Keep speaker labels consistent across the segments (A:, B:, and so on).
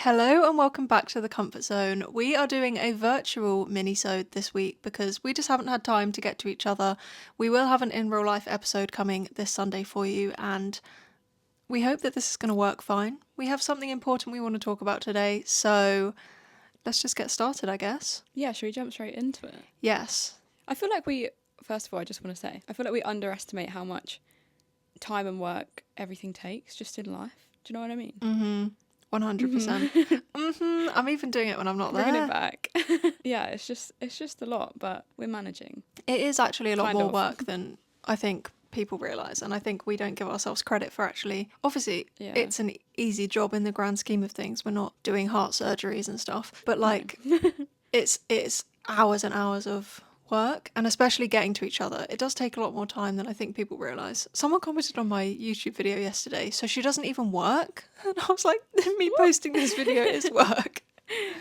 A: Hello and welcome back to the Comfort Zone. We are doing a virtual minisode this week because we just haven't had time to get to each other. We will have an in real life episode coming this Sunday for you, and we hope that this is going to work fine. We have something important we want to talk about today, so let's just get started, I guess.
B: Yeah, should we jump straight into it?
A: Yes.
B: I feel like first of all, I just want to say, I feel like we underestimate how much time and work everything takes just in life. Do you know what I mean?
A: 100%. I'm even doing it when I'm not
B: Bringing
A: there.
B: it back. Yeah, it's just a lot, but we're managing.
A: It is actually a lot
B: Kind
A: more
B: of.
A: work than I think people realise, and I think we don't give ourselves credit for actually. Obviously,
B: Yeah.
A: it's an easy job in the grand scheme of things. We're not doing heart surgeries and stuff, but it's hours and hours of work, and especially getting to each other. It does take a lot more time than I think people realise. Someone commented on my YouTube video yesterday, so she doesn't even work, and I was like, me posting this video is work.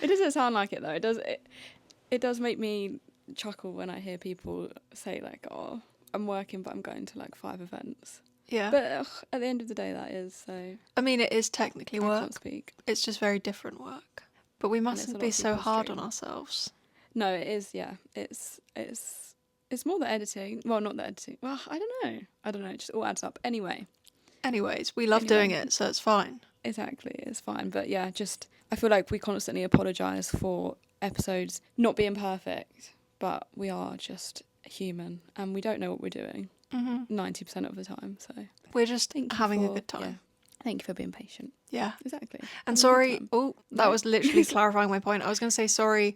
B: It doesn't sound like it though. It does make me chuckle when I hear people say like, "Oh, I'm working, but I'm going to like 5 events."
A: Yeah,
B: But at the end of the day, that is so.
A: I mean, it is technically
B: I
A: work.
B: can't speak.
A: It's just very different work. But we
B: it's a
A: mustn't
B: lot
A: be
B: of
A: so
B: people's
A: hard on
B: dream.
A: ourselves.
B: No, it is. Yeah, it's more the editing. Well, not the editing. Well, I don't know. It just all adds up.
A: Anyways, we love doing it, so it's fine.
B: Exactly, it's fine. But yeah, just I feel like we constantly apologise for episodes not being perfect, but we are just human and we don't know what we're doing 90% of the time. So
A: We're just having a good time.
B: Yeah, thank you for being patient.
A: Yeah.
B: Exactly.
A: And
B: Having a good
A: sorry,
B: time.
A: that
B: No.
A: was literally clarifying my point. I was going to say sorry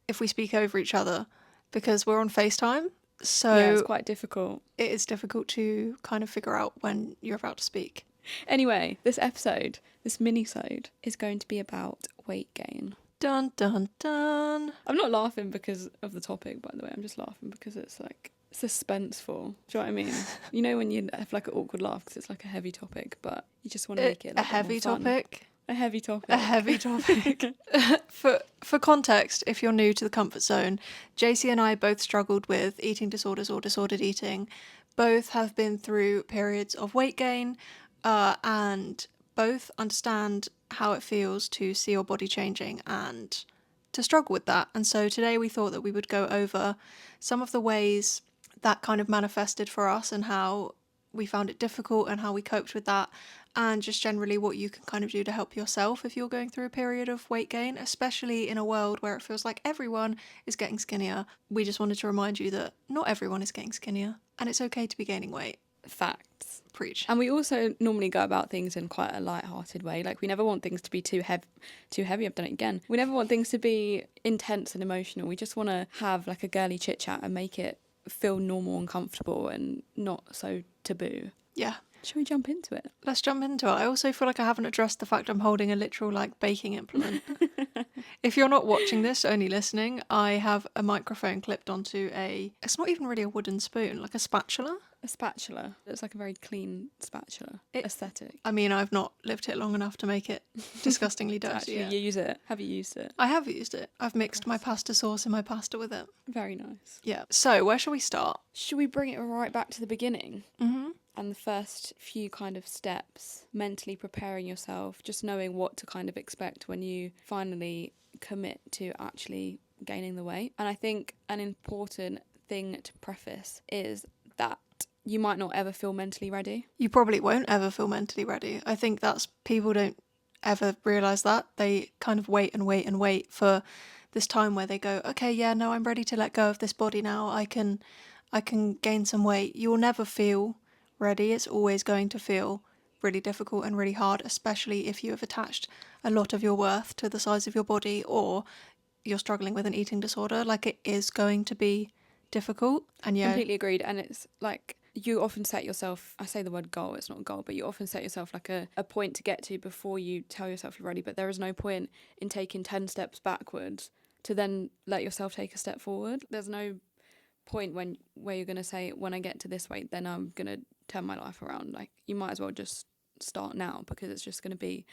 A: if we speak over each other because we're on FaceTime. So
B: Yeah, it's quite difficult.
A: it is difficult to kind of figure out when you're about to speak.
B: Anyway, this mini-sode, is going to be about weight gain.
A: Dun, dun, dun.
B: I'm not laughing because of the topic, by the way. I'm just laughing because it's like suspenseful. Do you know what I mean? You know when you have like an awkward laugh because it's like a heavy topic, but you just want to make it
A: a heavy topic.
B: A heavy topic.
A: A heavy topic. For context, if you're new to the Comfort Zone, JC and I both struggled with eating disorders or disordered eating. Both have been through periods of weight gain, and both understand how it feels to see your body changing and to struggle with that. And so today we thought that we would go over some of the ways that kind of manifested for us and how we found it difficult and how we coped with that, and just generally what you can kind of do to help yourself if you're going through a period of weight gain, especially in a world where it feels like everyone is getting skinnier. We just wanted to remind you that not everyone is getting skinnier, and it's okay to be gaining weight.
B: Facts.
A: Preach.
B: And we also normally go about things in quite a light-hearted way. Like we never want things to be too heavy. I've done it again. We never want things to be intense and emotional. We just want to have like a girly chit-chat and make it feel normal and comfortable and not so taboo.
A: Yeah.
B: Should we jump into it?
A: Let's jump into it. I also feel like I haven't addressed the fact I'm holding a literal like baking implement. If you're not watching this, only listening, I have a microphone clipped onto it's not even really a wooden spoon, like a spatula.
B: A spatula. It's like a very clean spatula. Aesthetic.
A: I mean, I've not lived here long enough to make it disgustingly dirty.
B: Actually, use it. Have you used it?
A: I have used it. I've mixed my pasta sauce in my pasta with it.
B: Very nice.
A: Yeah. So, where shall we start?
B: Should we bring it right back to the beginning?
A: Mm-hmm.
B: And the first few kind of steps, mentally preparing yourself, just knowing what to kind of expect when you finally commit to actually gaining the weight. And I think an important thing to preface is that you might not ever feel mentally ready.
A: You probably won't ever feel mentally ready. I think that's people don't ever realise that. They kind of wait and wait and wait for this time where they go, okay, yeah, no, I'm ready to let go of this body now. I can gain some weight. You will never feel ready. It's always going to feel really difficult and really hard, especially if you have attached a lot of your worth to the size of your body or you're struggling with an eating disorder. Like, it is going to be difficult. And yeah,
B: Completely agreed. And it's like you often set yourself, I say the word goal, it's not a goal, but you often set yourself like a point to get to before you tell yourself you're ready. But there is no point in taking 10 steps backwards to then let yourself take a step forward. There's no point where you're going to say, when I get to this weight, then I'm going to turn my life around. Like, you might as well just start now because it's just going to be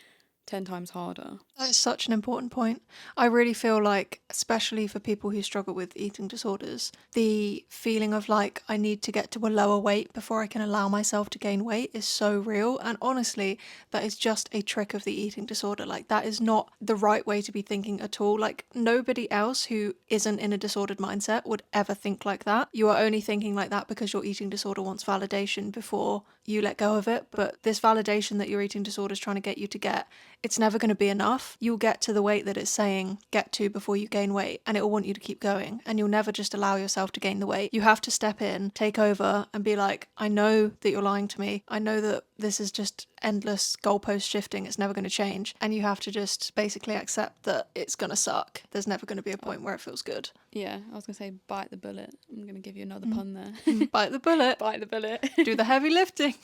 B: 10 times harder.
A: That is such an important point. I really feel like, especially for people who struggle with eating disorders, the feeling of like, I need to get to a lower weight before I can allow myself to gain weight is so real. And honestly, that is just a trick of the eating disorder. Like, that is not the right way to be thinking at all. Like, nobody else who isn't in a disordered mindset would ever think like that. You are only thinking like that because your eating disorder wants validation before you let go of it. But this validation that your eating disorder is trying to get you to get, it's never going to be enough. You'll get to the weight that it's saying get to before you gain weight, and it will want you to keep going, and you'll never just allow yourself to gain the weight. You have to step in, take over, and be like, I know that you're lying to me. I know that this is just endless goalpost shifting. It's never going to change. And you have to just basically accept that it's going to suck. There's never going to be a point where it feels good.
B: Yeah, I was going to say bite the bullet. I'm going to give you another pun there.
A: Bite the bullet.
B: Bite the bullet.
A: Do the heavy lifting.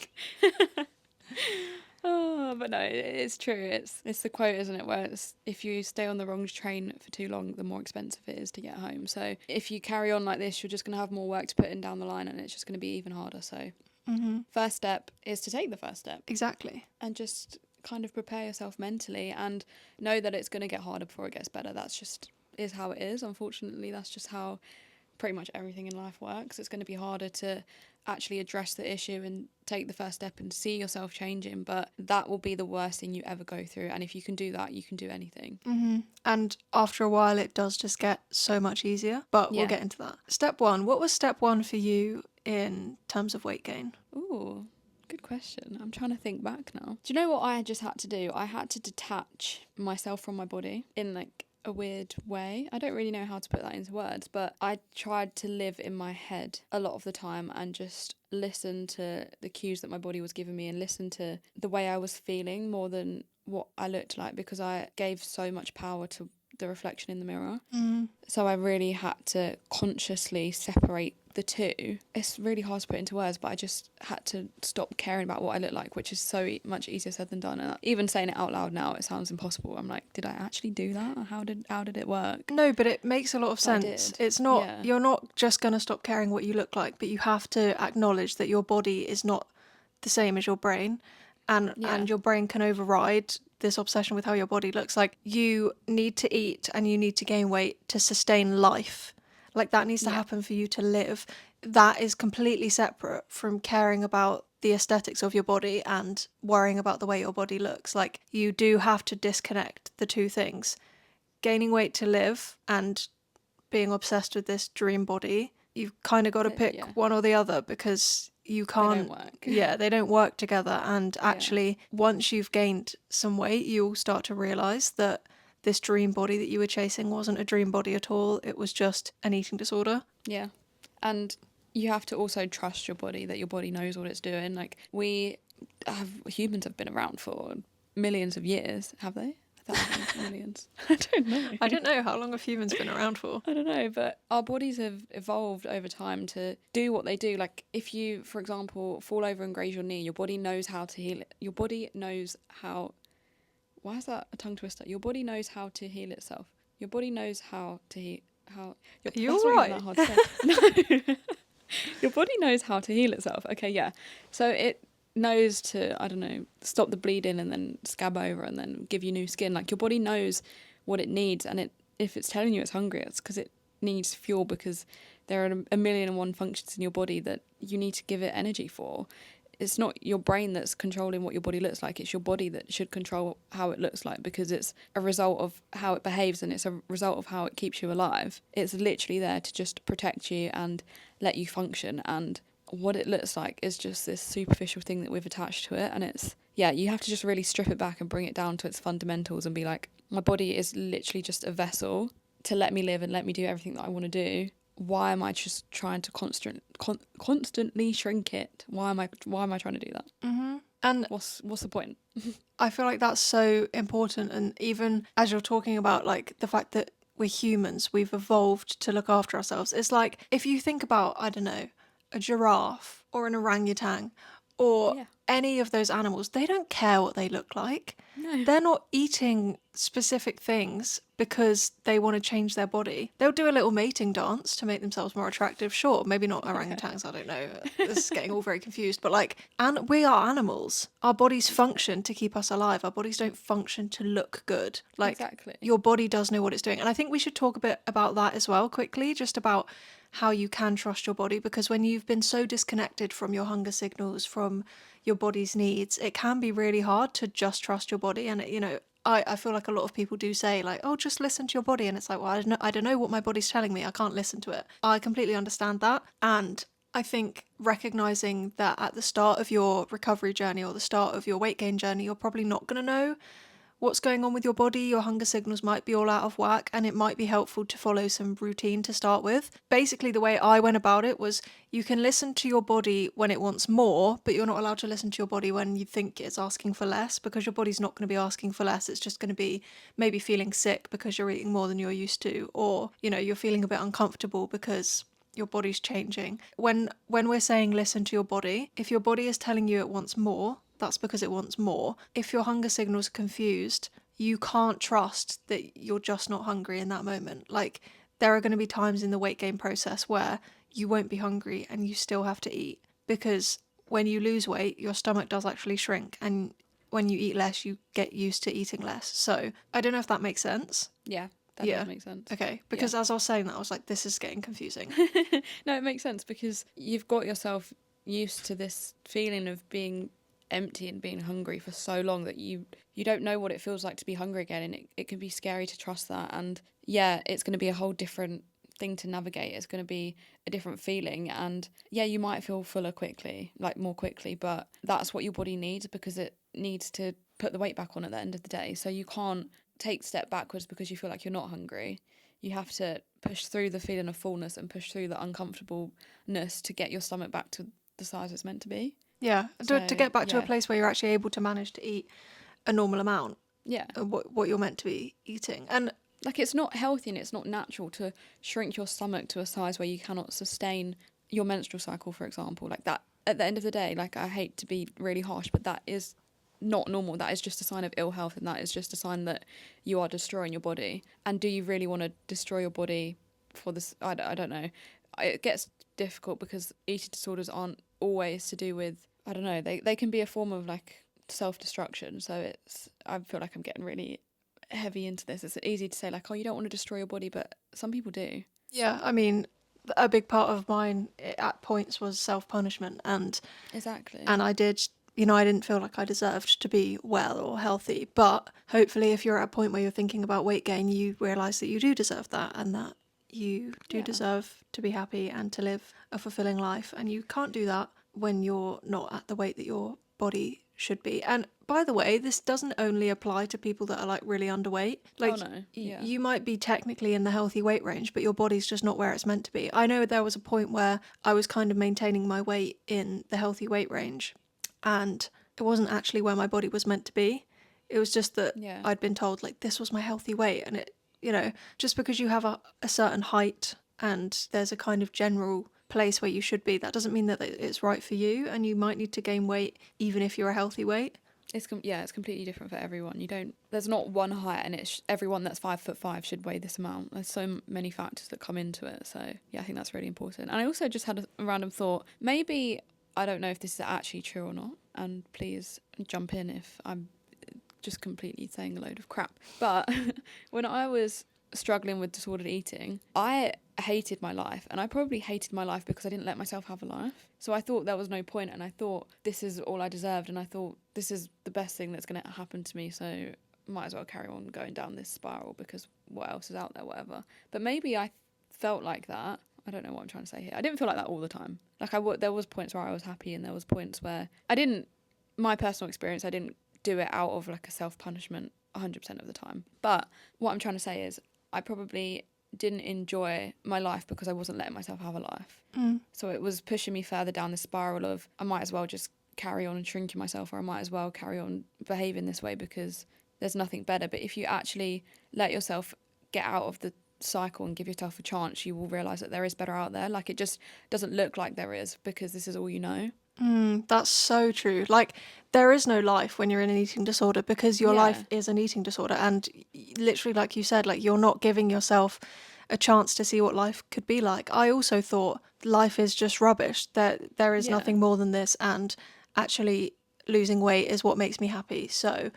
B: Oh, but no, it's true. It's the quote, isn't it, where it's, if you stay on the wrong train for too long, the more expensive it is to get home. So if you carry on like this, you're just going to have more work to put in down the line, and it's just going to be even harder. So first step is to take the first step.
A: Exactly.
B: And just kind of prepare yourself mentally and know that it's going to get harder before it gets better. That's just is how it is. Unfortunately, that's just how pretty much everything in life works. It's going to be harder to actually address the issue and take the first step and see yourself changing, but that will be the worst thing you ever go through. And if you can do that, you can do anything.
A: And after a while, it does just get so much easier, but we'll get into that. Step one. What was step one for you in terms of weight gain?
B: Ooh, good question. I'm trying to think back now. Do you know what I just had to do? I had to detach myself from my body in like a weird way. I don't really know how to put that into words, but I tried to live in my head a lot of the time and just listen to the cues that my body was giving me and listen to the way I was feeling more than what I looked like, because I gave so much power to the reflection in the mirror. So I really had to consciously separate the two. It's really hard to put into words, but I just had to stop caring about what I look like, which is so much easier said than done. And even saying it out loud now, it sounds impossible. I'm like, did I actually do that? How did it work?
A: No, but it makes a lot of sense. It's not, you're not just going to stop caring what you look like, but you have to acknowledge that your body is not the same as your brain, and your brain can override this obsession with how your body looks. Like, you need to eat and you need to gain weight to sustain life. Like, that needs to happen for you to live. That is completely separate from caring about the aesthetics of your body and worrying about the way your body looks. Like, you do have to disconnect the two things. Gaining weight to live and being obsessed with this dream body, you've kind of got to pick one or the other, because you can't.
B: They don't work.
A: They don't work together. And actually, once you've gained some weight, you'll start to realise that this dream body that you were chasing wasn't a dream body at all. It was just an eating disorder.
B: Yeah. And you have to also trust your body, that your body knows what it's doing. Like, humans have been around for millions of years, have they? Thousands, millions. I don't know.
A: I don't know how long have humans been around for.
B: I don't know, but our bodies have evolved over time to do what they do. Like, if you, for example, fall over and graze your knee, your body knows how to heal it. Your body knows how... Why is that a tongue twister? Your body knows how to heal itself. Your body knows how to heal...
A: You're right.
B: That hard to say. No. Your body knows how to heal itself. Okay, yeah. So it knows to, I don't know, stop the bleeding and then scab over and then give you new skin. Like, your body knows what it needs, and if it's telling you it's hungry, it's because it needs fuel, because there are a million and one functions in your body that you need to give it energy for. It's not your brain that's controlling what your body looks like. It's your body that should control how it looks like, because it's a result of how it behaves and it's a result of how it keeps you alive. It's literally there to just protect you and let you function, and what it looks like is just this superficial thing that we've attached to it. And it's, you have to just really strip it back and bring it down to its fundamentals and be like, my body is literally just a vessel to let me live and let me do everything that I want to do. Why am I just trying to constantly shrink it? Why am I trying to do that? And what's the point?
A: I feel like that's so important. And even as you're talking about, like, the fact that we're humans, we've evolved to look after ourselves. It's like, if you think about, I don't know, a giraffe or an orangutan or any of those animals, they don't care what they look like.
B: No.
A: They're not eating specific things because they want to change their body. They'll do a little mating dance to make themselves more attractive. Sure, maybe not orangutans, I don't know. This is getting all very confused. But like, and we are animals. Our bodies function to keep us alive. Our bodies don't function to look good. Like,
B: Exactly.
A: your body does know what it's doing. And I think we should talk a bit about that as well, quickly, just about how you can trust your body, because when you've been so disconnected from your hunger signals, from your body's needs, it can be really hard to just trust your body. And, I feel like a lot of people do say, like, oh, just listen to your body. And it's like, well, I don't know what my body's telling me. I can't listen to it. I completely understand that. And I think recognizing that at the start of your recovery journey or the start of your weight gain journey, you're probably not going to know what's going on with your body. Your hunger signals might be all out of whack, and it might be helpful to follow some routine to start with. Basically, the way I went about it was you can listen to your body when it wants more, but you're not allowed to listen to your body when you think it's asking for less, because your body's not going to be asking for less. It's just going to be maybe feeling sick because you're eating more than you're used to, or, you're feeling a bit uncomfortable because your body's changing. When we're saying listen to your body, if your body is telling you it wants more, that's because it wants more. If your hunger signals are confused, you can't trust that you're just not hungry in that moment. Like, there are going to be times in the weight gain process where you won't be hungry and you still have to eat, because when you lose weight, your stomach does actually shrink, and when you eat less, you get used to eating less. So I don't know if that makes sense.
B: Yeah, that
A: Yeah.
B: does make sense.
A: Okay, because as I was saying that, I was like, this is getting confusing.
B: No, it makes sense because you've got yourself used to this feeling of being empty and being hungry for so long that you don't know what it feels like to be hungry again, and it can be scary to trust that. And yeah, it's going to be a whole different thing to navigate. It's going to be a different feeling, and yeah, you might feel fuller quickly, like more quickly, but that's what your body needs, because it needs to put the weight back on at the end of the day. So you can't take a step backwards because you feel like you're not hungry. You have to push through the feeling of fullness and push through the uncomfortableness to get your stomach back to the size it's meant to be.
A: Yeah,
B: So,
A: to get back to a
B: yeah.
A: place where you're actually able to manage to eat a normal amount
B: Yeah.
A: of what you're meant to be eating. And
B: Like, it's not healthy and it's not natural to shrink your stomach to a size where you cannot sustain your menstrual cycle, for example. Like, that, at the end of the day, like, I hate to be really harsh, but that is not normal. That is just a sign of ill health, and that is just a sign that you are destroying your body. And do you really want to destroy your body for this? I don't know. It gets difficult because eating disorders aren't always to do with, I don't know, they can be a form of like self-destruction. So I feel like I'm getting really heavy into this. It's easy to say like, oh, you don't want to destroy your body, but some people do.
A: yeah, I mean, a big part of mine at points was self-punishment, and
B: Exactly.
A: I did, I didn't feel like I deserved to be well or healthy. But hopefully, if you're at a point where you're thinking about weight gain, you realise that you do deserve that, and that you do
B: Yeah.
A: deserve to be happy and to live a fulfilling life. And you can't do that when you're not at the weight that your body should be. And by the way, this doesn't only apply to people that are like really underweight. Like,
B: Oh, no. Yeah.
A: you might be technically in the healthy weight range, but your body's just not where it's meant to be. I know there was a point where I was kind of maintaining my weight in the healthy weight range, and it wasn't actually where my body was meant to be. It was just that
B: Yeah.
A: I'd been told like this was my healthy weight, and it, just because you have a certain height and there's a kind of general place where you should be, that doesn't mean that it's right for you, and you might need to gain weight even if you're a healthy weight.
B: It's completely different for everyone. There's not one height, and it's everyone that's 5'5" should weigh this amount. There's so many factors that come into it. So yeah, I think that's really important. And I also just had a random thought. Maybe, I don't know if this is actually true or not, and please jump in if I'm just completely saying a load of crap. But when I was struggling with disordered eating, I hated my life, and I probably hated my life because I didn't let myself have a life. So I thought there was no point, and I thought this is all I deserved, and I thought this is the best thing that's going to happen to me, so might as well carry on going down this spiral because what else is out there, whatever. But maybe I felt like that. I don't know what I'm trying to say here. I didn't feel like that all the time. Like, there was points where I was happy, and there was points where my personal experience, I didn't do it out of like a self-punishment 100% of the time. But what I'm trying to say is I probably didn't enjoy my life because I wasn't letting myself have a life. So it was pushing me further down the spiral of I might as well just carry on shrinking myself, or I might as well carry on behaving this way because there's nothing better. But if you actually let yourself get out of the cycle and give yourself a chance, you will realise that there is better out there. Like, it just doesn't look like there is because this is all you know.
A: That's so true. Like, there is no life when you're in an eating disorder because your
B: Yeah.
A: life is an eating disorder. And literally, like you said, like, you're not giving yourself a chance to see what life could be like. I also thought life is just rubbish, that there is
B: Yeah.
A: nothing more than this. And actually, losing weight is what makes me happy. So,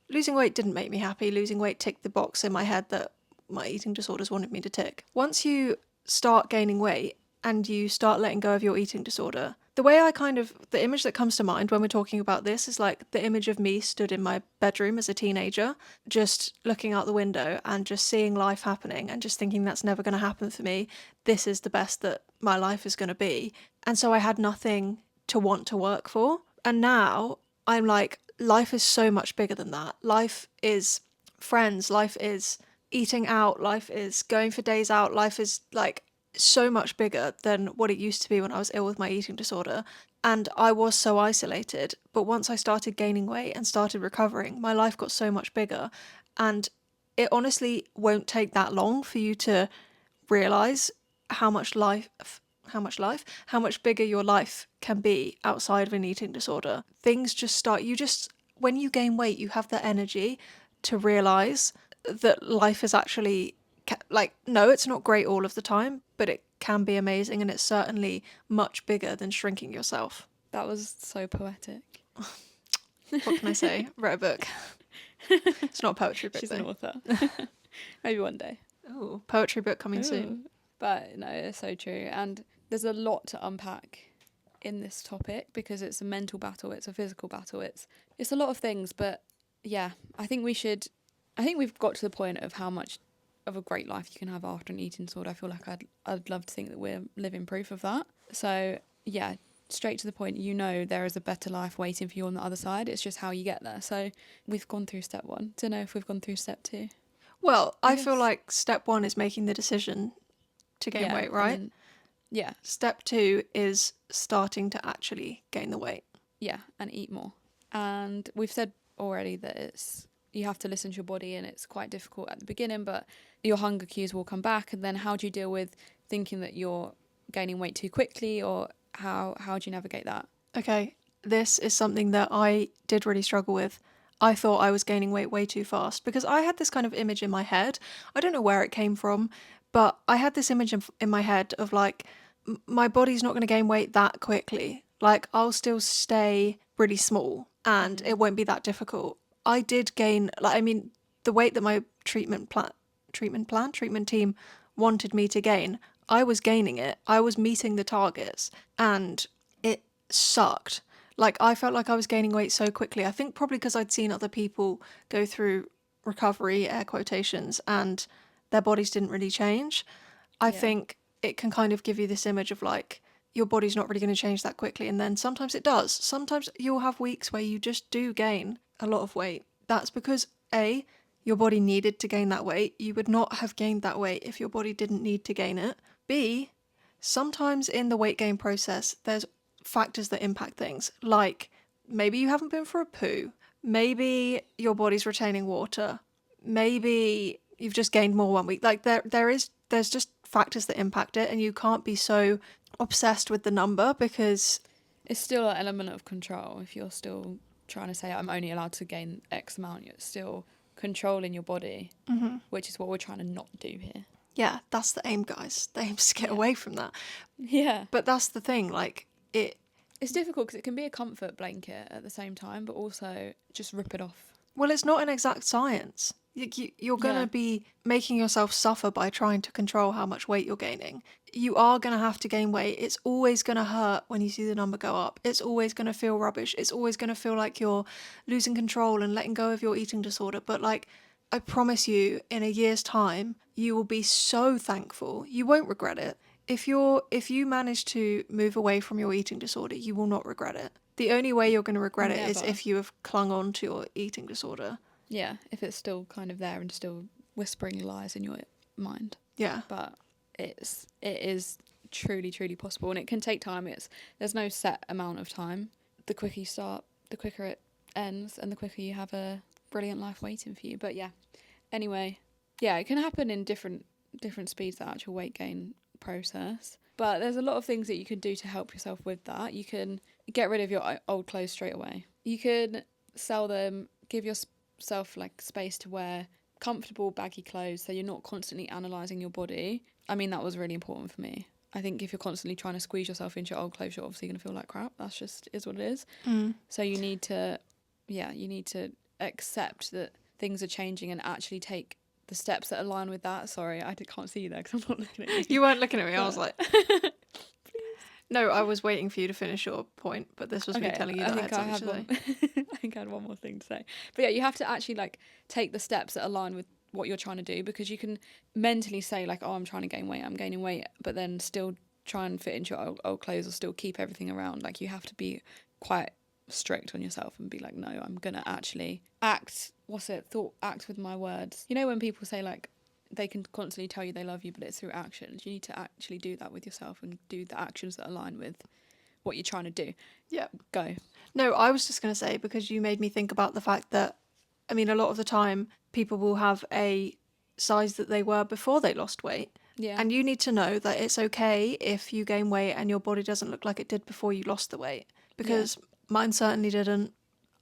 A: losing weight didn't make me happy. Losing weight ticked the box in my head that my eating disorders wanted me to tick. Once you start gaining weight and you start letting go of your eating disorder, the way the image that comes to mind when we're talking about this is like the image of me stood in my bedroom as a teenager, just looking out the window and just seeing life happening and just thinking that's never going to happen for me. This is the best that my life is going to be. And so I had nothing to want to work for. And now I'm like, life is so much bigger than that. Life is friends, life is eating out, life is going for days out, life is like so much bigger than what it used to be when I was ill with my eating disorder. And I was so isolated. But once I started gaining weight and started recovering, my life got so much bigger. And it honestly won't take that long for you to realize how much life, how much bigger your life can be outside of an eating disorder. Things just start, when you gain weight, you have the energy to realize that life is actually like, no, it's not great all of the time, but it can be amazing, and it's certainly much bigger than shrinking yourself.
B: That was so poetic.
A: What can I say? Wrote a book. It's not a poetry book,
B: She's
A: though.
B: an author. Maybe one day.
A: Oh, poetry book coming soon.
B: But no, it's so true. And there's a lot to unpack in this topic because it's a mental battle, it's a physical battle, it's a lot of things. But yeah, I think we've got to the point of how much of a great life you can have after an eating disorder. I feel like I'd love to think that we're living proof of that. So yeah, straight to the point, there is a better life waiting for you on the other side. It's just how you get there. So we've gone through step 1. Don't know if we've gone through step 2.
A: Well, I feel
B: guess.
A: like step 1 is making the decision to gain weight, right?
B: Then, yeah.
A: Step 2 is starting to actually gain the weight.
B: Yeah, and eat more. And we've said already that you have to listen to your body, and it's quite difficult at the beginning, but your hunger cues will come back. And then how do you deal with thinking that you're gaining weight too quickly, or how do you navigate that?
A: Okay, this is something that I did really struggle with. I thought I was gaining weight way too fast because I had this kind of image in my head. I don't know where it came from, but I had this image in my head of like, my body's not going to gain weight that quickly. Like, I'll still stay really small and it won't be that difficult. I did gain, like, I mean, the weight that my treatment team wanted me to gain, I was gaining it. I was meeting the targets, and it sucked. Like, I felt like I was gaining weight so quickly. I think probably because I'd seen other people go through recovery, air quotations, and their bodies didn't really change. I think it can kind of give you this image of like, your body's not really going to change that quickly. And then sometimes it does. Sometimes you'll have weeks where you just do gain a lot of weight. That's because A, your body needed to gain that weight. You would not have gained that weight if your body didn't need to gain it. B, sometimes in the weight gain process, there's factors that impact things, like maybe you haven't been for a poo, maybe your body's retaining water, maybe you've just gained more one week. Like there's just factors that impact it, and you can't be so obsessed with the number because
B: It's still an element of control. If you're still trying to say I'm only allowed to gain X amount, you're still controlling your body, which is what we're trying to not do here.
A: yeah, that's the aim, guys. The aim is to get away from that.
B: Yeah.
A: But that's the thing, like
B: It's difficult because it can be a comfort blanket at the same time, but also just rip it off.
A: well, it's not an exact science. You're going to be making yourself suffer by trying to control how much weight you're gaining. You are going to have to gain weight. It's always going to hurt when you see the number go up. It's always going to feel rubbish. It's always going to feel like you're losing control and letting go of your eating disorder. But like, I promise you, in a year's time, you will be so thankful. You won't regret it. If you manage to move away from your eating disorder, you will not regret it. The only way you're going to regret it is if you have clung on to your eating disorder.
B: Yeah, if it's still kind of there and still whispering lies in your mind.
A: Yeah.
B: But it is truly, truly possible, and it can take time. There's no set amount of time. The quicker you start, the quicker it ends, and the quicker you have a brilliant life waiting for you. But yeah, anyway, yeah, it can happen in different speeds, the actual weight gain process. But there's a lot of things that you can do to help yourself with that. You can get rid of your old clothes straight away. You can sell them, give yourself like space to wear comfortable baggy clothes so you're not constantly analysing your body. I mean, that was really important for me. I think if you're constantly trying to squeeze yourself into your old clothes, you're obviously going to feel like crap. That's just is what it is. So you need to accept that things are changing and actually take the steps that align with that. Sorry, I can't see you there because I'm not looking at you.
A: You weren't looking at me. I was like, no, I was waiting for you to finish your point, but this was me telling you that I had something to say.
B: I think I had one more thing to say. But yeah, you have to actually like take the steps that align with what you're trying to do, because you can mentally say like, oh, I'm trying to gain weight, I'm gaining weight, but then still try and fit into your old clothes or still keep everything around. Like, you have to be quite strict on yourself and be like, no, I'm gonna actually act with my words. You know, when people say like they can constantly tell you they love you, but it's through actions, you need to actually do that with yourself and do the actions that align with what you're trying to do.
A: Yeah.
B: Go.
A: No, I was just going to say, because you made me think about the fact that, I mean, a lot of the time people will have a size that they were before they lost weight.
B: Yeah.
A: And you need to know that it's okay if you gain weight and your body doesn't look like it did before you lost the weight. Because mine certainly didn't.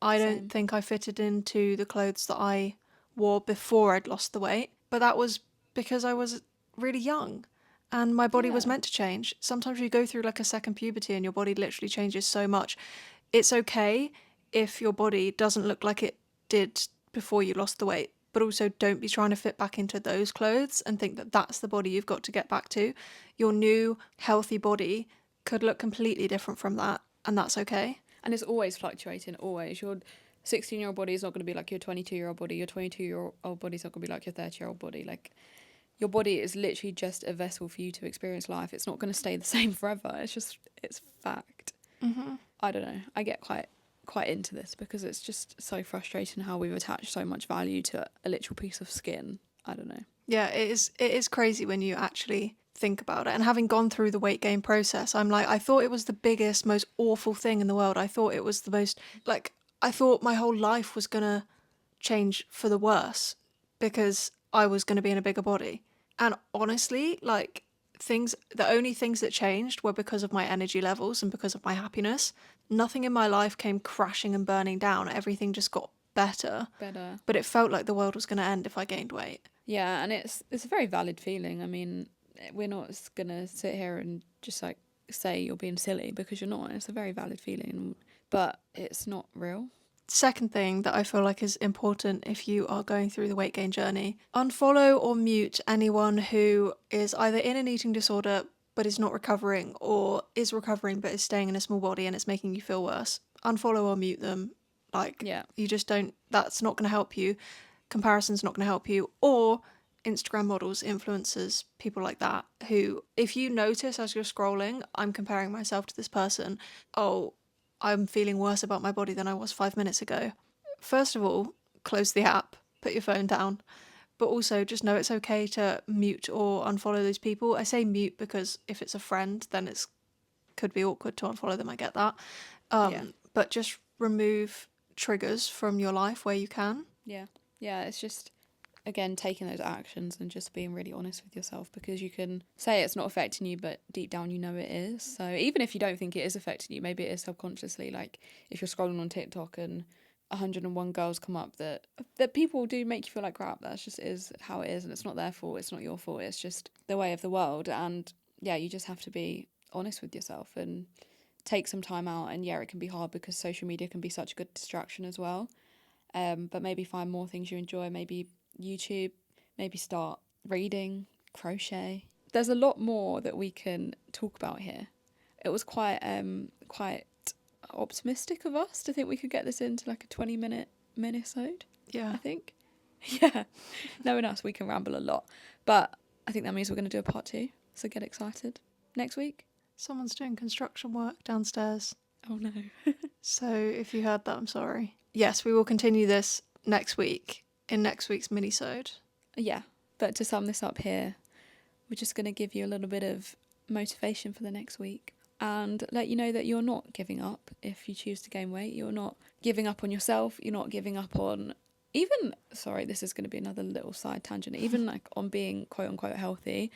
A: I don't think I fitted into the clothes that I wore before I'd lost the weight. But that was because I was really young and my body was meant to change. Sometimes you go through like a second puberty and your body literally changes so much. It's okay if your body doesn't look like it did before you lost the weight, but also don't be trying to fit back into those clothes and think that that's the body you've got to get back to. Your new healthy body could look completely different from that, and that's okay.
B: And it's always fluctuating, always. Your 16-year-old body is not going to be like your 22-year-old body. Your 22-year-old body is not going to be like your 30-year-old body. Like, your body is literally just a vessel for you to experience life. It's not going to stay the same forever. It's fact. I don't know. I get quite into this because it's just so frustrating how we've attached so much value to a literal piece of skin. I don't know.
A: Yeah, it is crazy when you actually think about it. And having gone through the weight gain process, I'm like, I thought it was the biggest, most awful thing in the world. I thought it was the most, like, I thought my whole life was going to change for the worse because I was going to be in a bigger body. And honestly, like, the only things that changed were because of my energy levels and because of my happiness. Nothing in my life came crashing and burning down. Everything just got better. But it felt like the world was going to end if I gained weight.
B: Yeah, and it's a very valid feeling. I mean, we're not going to sit here and just like say you're being silly, because you're not. It's a very valid feeling, but it's not real.
A: Second thing that I feel like is important if you are going through the weight gain journey: unfollow or mute anyone who is either in an eating disorder but is not recovering, or is recovering but is staying in a small body and it's making you feel worse. Unfollow or mute them. Like, you just don't, that's not going to help you. Comparison's not going to help you. Or Instagram models, influencers, people like that, who, if you notice as you're scrolling, I'm comparing myself to this person, oh, I'm feeling worse about my body than I was 5 minutes ago. First of all, close the app, put your phone down, but also just know it's okay to mute or unfollow those people. I say mute because if it's a friend, then it's could be awkward to unfollow them, I get that. But just remove triggers from your life where you can.
B: Yeah, it's just, again, taking those actions and just being really honest with yourself, because you can say it's not affecting you, but deep down you know it is. So even if you don't think it is affecting you, maybe it is subconsciously. Like, if you're scrolling on TikTok and 101 girls come up that people do make you feel like crap, that's just is how it is, and it's not their fault, it's not your fault, it's just the way of the world. And yeah, you just have to be honest with yourself and take some time out. And yeah, it can be hard because social media can be such a good distraction as well. But maybe find more things you enjoy, maybe YouTube, maybe start reading, crochet. There's a lot more that we can talk about here. It was quite optimistic of us to think we could get this into like a 20-minute minisode.
A: Yeah.
B: I think. Yeah. Knowing us, we can ramble a lot. But I think that means we're going to do a part 2. So get excited. Next week.
A: Someone's doing construction work downstairs.
B: Oh no.
A: So if you heard that, I'm sorry. Yes, we will continue this next week in next week's minisode.
B: Yeah. But to sum this up here, we're just going to give you a little bit of motivation for the next week and let you know that you're not giving up if you choose to gain weight. You're not giving up on yourself. You're not giving up on this is going to be another little side tangent, even like on being quote unquote healthy.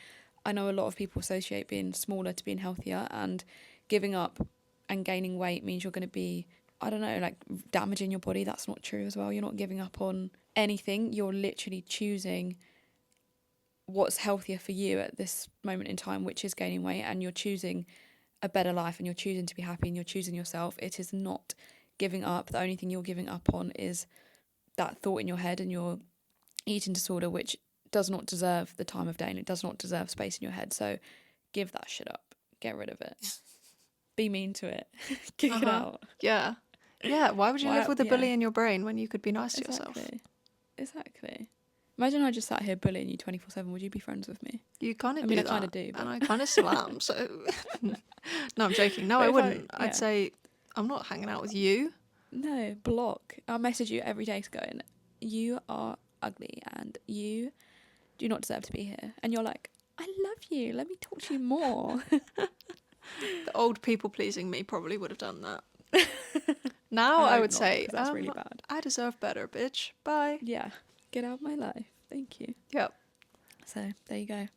B: I know a lot of people associate being smaller to being healthier, and giving up and gaining weight means you're going to be, I don't know, like damaging your body. That's not true as well. You're not giving up on anything. You're literally choosing what's healthier for you at this moment in time, which is gaining weight, and you're choosing a better life, and you're choosing to be happy, and you're choosing yourself. It is not giving up. The only thing you're giving up on is that thought in your head and your eating disorder, which does not deserve the time of day and it does not deserve space in your head. So give that shit up. Get rid of it. Be mean to it. Kick it out.
A: Yeah. Yeah. Why would you live with a bully in your brain when you could be nice to yourself?
B: Exactly. Imagine I just sat here bullying you 24/7. Would you be friends with me?
A: You kind of
B: I
A: do
B: mean,
A: that.
B: I kind of do. But...
A: And I kind of still am. So, no, I'm joking. No, I wouldn't. I'd say I'm not hanging out with you.
B: No, block. I'll message you every day going, you are ugly and you do not deserve to be here. And you're like, I love you. Let me talk to you more.
A: The old people pleasing me probably would have done that. Now I would say,
B: that's really bad.
A: I deserve better, bitch. Bye.
B: Yeah. Get out of my life. Thank you.
A: Yep.
B: So there you go.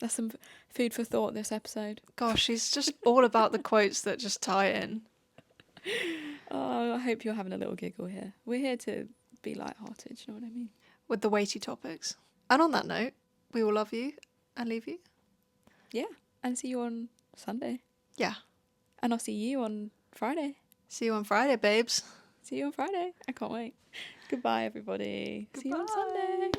B: That's some food for thought this episode.
A: Gosh, she's just all about the quotes that just tie in.
B: Oh, I hope you're having a little giggle here. We're here to be lighthearted, you know what I mean?
A: With the weighty topics. And on that note, we will love you and leave you.
B: Yeah. And see you on Sunday.
A: Yeah.
B: And I'll see you on Friday.
A: See you on Friday, babes.
B: See you on Friday. I can't wait. Goodbye, everybody.
A: Goodbye.
B: See you on Sunday.